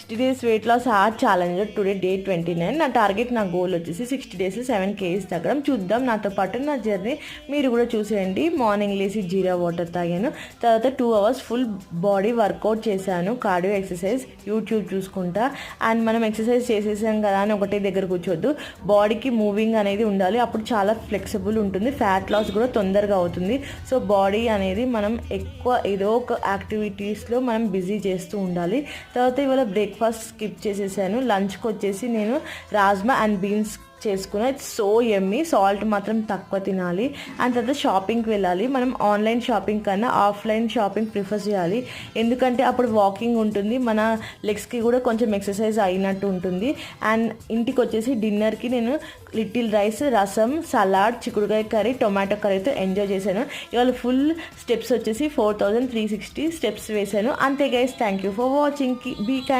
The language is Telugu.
60 days weight loss heart challenge today day 29. నా టార్గెట్, నా గోల్ వచ్చేసి 60 days 7 kgs తగ్గడం. చూద్దాం, నాతో పాటు నా జర్నీ మీరు కూడా చూసేయండి. మార్నింగ్ లేసి జీరా వాటర్ తాగాను, తర్వాత 2 hours ఫుల్ బాడీ వర్కౌట్ చేశాను, కార్డియో ఎక్సర్సైజ్ యూట్యూబ్ చూసుకుంటా. అండ్ మనం ఎక్సర్సైజ్ చేసేసాం కదా అని ఒకటే దగ్గర కూర్చోద్దు, బాడీకి మూవింగ్ అనేది ఉండాలి, అప్పుడు చాలా ఫ్లెక్సిబుల్ ఉంటుంది, ఫ్యాట్ లాస్ కూడా తొందరగా అవుతుంది. సో బాడీ అనేది మనం ఎక్కువ ఏదో ఒక యాక్టివిటీస్లో మనం బిజీ చేస్తూ ఉండాలి. తర్వాత ఇవాళ బ్రేక్ఫాస్ట్ స్కిప్ చేసేసాను. లంచ్కి వచ్చేసి నేను రాజ్మా అండ్ బీన్స్ చేసుకున్నా. It's so yummy. సాల్ట్ మాత్రం తక్కువ తినాలి. అండ్ తర్వాత షాపింగ్కి వెళ్ళాలి. మనం ఆన్లైన్ షాపింగ్ కన్నా ఆఫ్లైన్ షాపింగ్ ప్రిఫర్ చేయాలి, ఎందుకంటే అప్పుడు వాకింగ్ ఉంటుంది, మన లెగ్స్కి కూడా కొంచెం ఎక్సర్సైజ్ అయినట్టు ఉంటుంది. అండ్ ఇంటికి వచ్చేసి డిన్నర్కి నేను లిటిల్ రైస్, రసం, సలాడ్, చిక్కుడుకాయ కర్రీ, టొమాటో కర్రీతో ఎంజాయ్ చేశాను. ఇవాళ ఫుల్ స్టెప్స్ వచ్చేసి 4360 స్టెప్స్ వేశాను. అంతే guys, thank you for watching. Be kind.